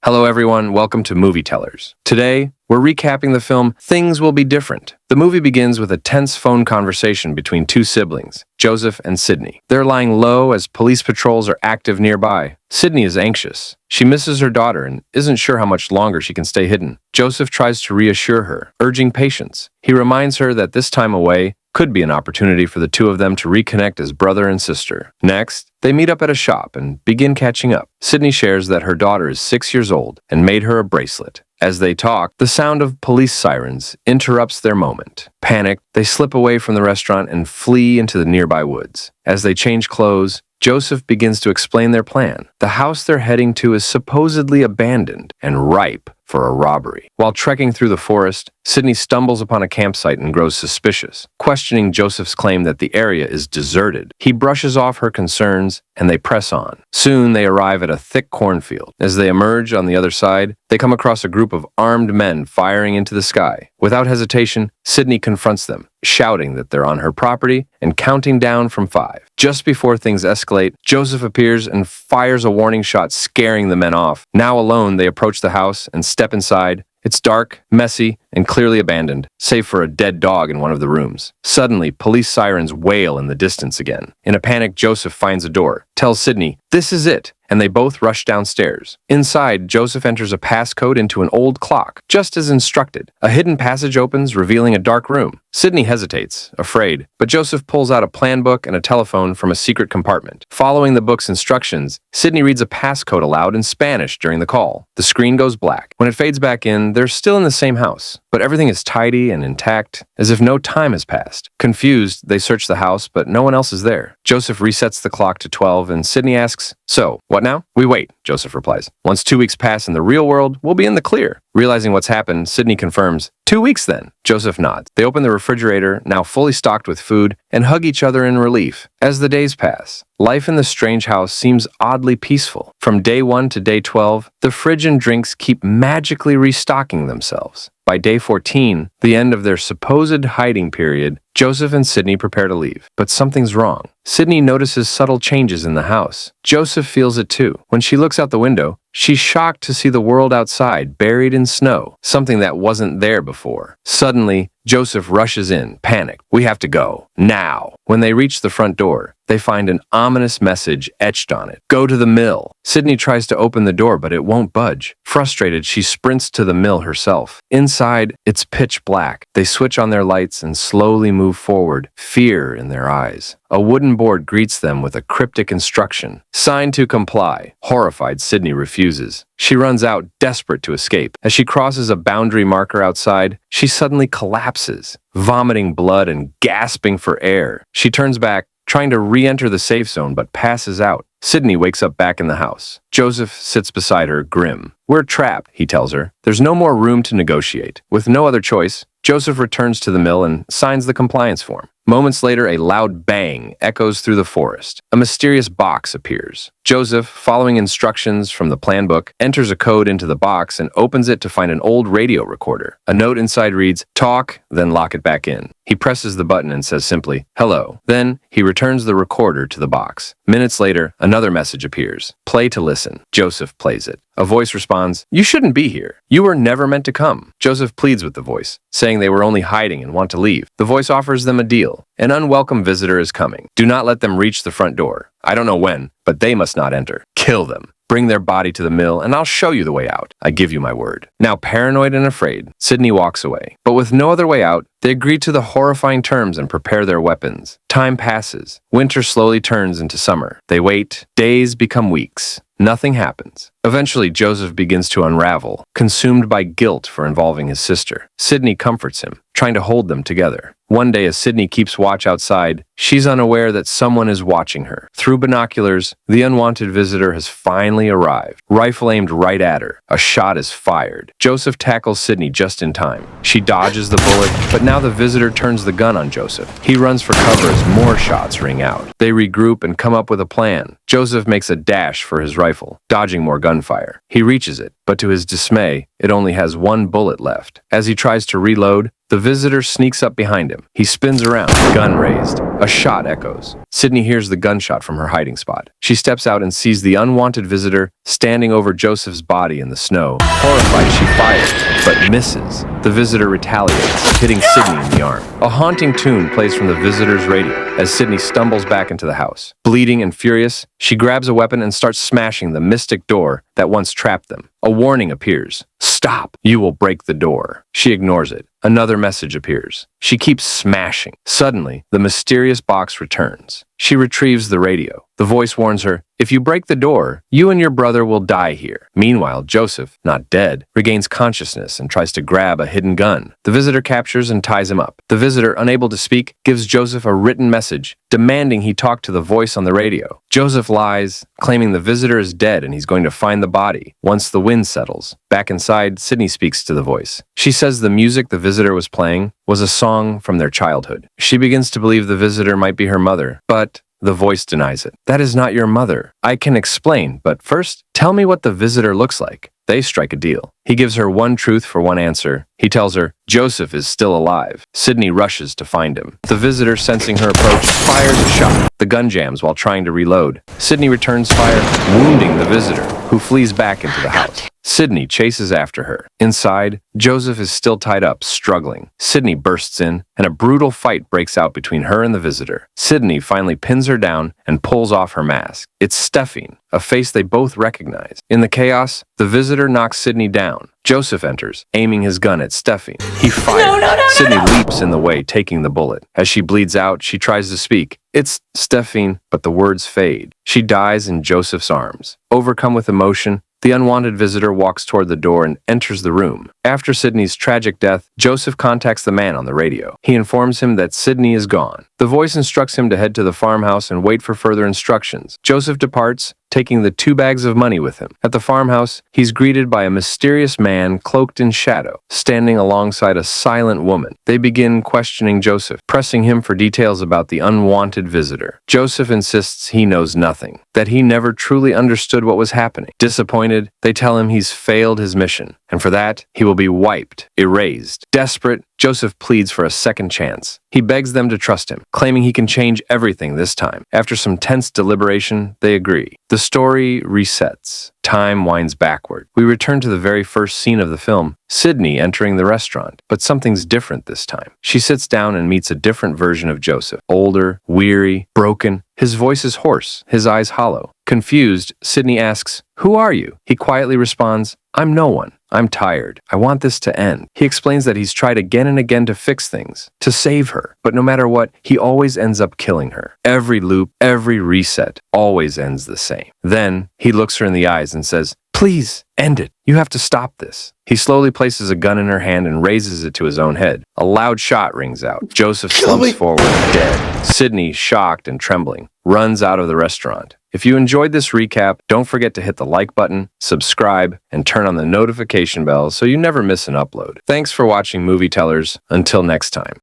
Hello everyone, welcome to Movie Tellers. Today, we're recapping the film Things Will Be Different. The movie begins with a tense phone conversation between two siblings, Joseph and Sydney. They're lying low as police patrols are active nearby. Sydney is anxious. She misses her daughter and isn't sure how much longer she can stay hidden. Joseph tries to reassure her, urging patience. He reminds her that this time away could be an opportunity for the two of them to reconnect as brother and sister. Next, they meet up at a shop and begin catching up. Sydney shares that her daughter is 6 years old and made her a bracelet. As they talk, the sound of police sirens interrupts their moment. Panicked, they slip away from the restaurant and flee into the nearby woods. As they change clothes, Joseph begins to explain their plan. The house they're heading to is supposedly abandoned and ripe for a robbery. While trekking through the forest, Sydney stumbles upon a campsite and grows suspicious, questioning Joseph's claim that the area is deserted. He brushes off her concerns, and they press on. Soon, they arrive at a thick cornfield. As they emerge on the other side, they come across a group of armed men firing into the sky. Without hesitation, Sydney confronts them, shouting that they're on her property and counting down from 5. Just before things escalate, Joseph appears and fires a warning shot, scaring the men off. Now alone, they approach the house and step inside. It's dark, messy, and clearly abandoned, save for a dead dog in one of the rooms. Suddenly, police sirens wail in the distance again. In a panic, Joseph finds a door, tells Sydney, "This is it," and they both rush downstairs. Inside, Joseph enters a passcode into an old clock, just as instructed. A hidden passage opens, revealing a dark room. Sydney hesitates, afraid, but Joseph pulls out a plan book and a telephone from a secret compartment. Following the book's instructions, Sydney reads a passcode aloud in Spanish during the call. The screen goes black. When it fades back in, they're still in the same house, but everything is tidy and intact, as if no time has passed. Confused, they search the house, but no one else is there. Joseph resets the clock to 12, and Sydney asks, "So, what now?" "We wait," Joseph replies. "Once 2 weeks pass in the real world, we'll be in the clear." Realizing what's happened, Sydney confirms, "2 weeks then." Joseph nods. They open the refrigerator, now fully stocked with food, and hug each other in relief. As the days pass, life in the strange house seems oddly peaceful. From day 1 to day 12, the fridge and drinks keep magically restocking themselves. By day 14, the end of their supposed hiding period, Joseph and Sydney prepare to leave. But something's wrong. Sydney notices subtle changes in the house. Joseph feels it too. When she looks out the window, she's shocked to see the world outside buried in snow, something that wasn't there before. Suddenly, Joseph rushes in, panicked. "We have to go. Now." When they reach the front door, they find an ominous message etched on it. "Go to the mill." Sydney tries to open the door, but it won't budge. Frustrated, she sprints to the mill herself. Inside, it's pitch black. They switch on their lights and slowly move forward, fear in their eyes. A wooden board greets them with a cryptic instruction. "Sign to comply." Horrified, Sydney refuses. She runs out, desperate to escape. As she crosses a boundary marker outside, she suddenly collapses, vomiting blood and gasping for air. She turns back, trying to re-enter the safe zone, but passes out. Sydney wakes up back in the house. Joseph sits beside her, grim. "We're trapped," he tells her. There's no more room to negotiate. With no other choice, Joseph returns to the mill and signs the compliance form. Moments later, a loud bang echoes through the forest. A mysterious box appears. Joseph, following instructions from the plan book, enters a code into the box and opens it to find an old radio recorder. A note inside reads, "Talk, then lock it back in." He presses the button and says simply, "Hello." Then, he returns the recorder to the box. Minutes later, another message appears. "Play to listen." Joseph plays it. A voice responds, "You shouldn't be here. You were never meant to come." Joseph pleads with the voice, saying they were only hiding and want to leave. The voice offers them a deal. "An unwelcome visitor is coming. Do not let them reach the front door. I don't know when, but they must not enter. Kill them. Bring their body to the mill, and I'll show you the way out. I give you my word." Now paranoid and afraid, Sydney walks away. But with no other way out, they agree to the horrifying terms and prepare their weapons. Time passes. Winter slowly turns into summer. They wait. Days become weeks. Nothing happens. Eventually, Joseph begins to unravel, consumed by guilt for involving his sister. Sydney comforts him, trying to hold them together. One day, as Sydney keeps watch outside, she's unaware that someone is watching her. Through binoculars, the unwanted visitor has finally arrived. Rifle aimed right at her. A shot is fired. Joseph tackles Sydney just in time. She dodges the bullet, but now the visitor turns the gun on Joseph. He runs for cover as more shots ring out. They regroup and come up with a plan. Joseph makes a dash for his rifle, dodging more gunfire. He reaches it, but to his dismay, it only has one bullet left. As he tries to reload, the visitor sneaks up behind him. He spins around, gun raised. A shot echoes. Sydney hears the gunshot from her hiding spot. She steps out and sees the unwanted visitor standing over Joseph's body in the snow. Horrified, she fires, but misses. The visitor retaliates, hitting Sydney in the arm. A haunting tune plays from the visitor's radio as Sydney stumbles back into the house. Bleeding and furious, she grabs a weapon and starts smashing the mystic door that once trapped them. A warning appears. Stop! You will break the door. She ignores it. Another message appears. She keeps smashing. Suddenly, the mysterious box returns. She retrieves the radio. The voice warns her, if you break the door, you and your brother will die here. Meanwhile, Joseph, not dead, regains consciousness and tries to grab a hidden gun. The visitor captures and ties him up. The visitor, unable to speak, gives Joseph a written message, demanding he talk to the voice on the radio. Joseph lies, claiming the visitor is dead and he's going to find the body once the wind settles. Back inside, Sydney speaks to the voice. She says the music the visitor was playing was a song from their childhood. She begins to believe the visitor might be her mother, but the voice denies it. That is not your mother. I can explain, but first, tell me what the visitor looks like. They strike a deal. He gives her one truth for one answer. He tells her, Joseph is still alive. Sydney rushes to find him. The visitor, sensing her approach, fires a shot. The gun jams while trying to reload. Sydney returns fire, wounding the visitor, who flees back into the house. Sydney chases after her. Inside, Joseph is still tied up, struggling. Sydney bursts in, and a brutal fight breaks out between her and the visitor. Sydney finally pins her down and pulls off her mask. It's Stephanie, a face they both recognize. In the chaos, the visitor knocks Sydney down. Joseph enters, aiming his gun at Stephanie. He fires. Sydney leaps in the way, taking the bullet. As she bleeds out, she tries to speak. It's Stephanie, but the words fade. She dies in Joseph's arms. Overcome with emotion, the unwanted visitor walks toward the door and enters the room. After Sydney's tragic death, Joseph contacts the man on the radio. He informs him that Sydney is gone. The voice instructs him to head to the farmhouse and wait for further instructions. Joseph departs, taking the 2 bags of money with him. At the farmhouse, he's greeted by a mysterious man cloaked in shadow, standing alongside a silent woman. They begin questioning Joseph, pressing him for details about the unwanted visitor. Joseph insists he knows nothing, that he never truly understood what was happening. Disappointed, they tell him he's failed his mission, and for that, he will be wiped, erased. Desperate, Joseph pleads for a second chance. He begs them to trust him, claiming he can change everything this time. After some tense deliberation, they agree. The story resets. Time winds backward. We return to the very first scene of the film, Sydney entering the restaurant. But something's different this time. She sits down and meets a different version of Joseph. Older, weary, broken. His voice is hoarse, his eyes hollow. Confused, Sydney asks, "Who are you?" He quietly responds, "I'm no one. I'm tired. I want this to end." He explains that he's tried again and again to fix things, to save her, but no matter what, he always ends up killing her. Every loop, every reset, always ends the same. Then, he looks her in the eyes and says, "Please, end it. You have to stop this." He slowly places a gun in her hand and raises it to his own head. A loud shot rings out. Joseph slumps forward, dead. Sydney, shocked and trembling, runs out of the restaurant. If you enjoyed this recap, don't forget to hit the like button, subscribe, and turn on the notification bell so you never miss an upload. Thanks for watching Movie Tellers. Until next time.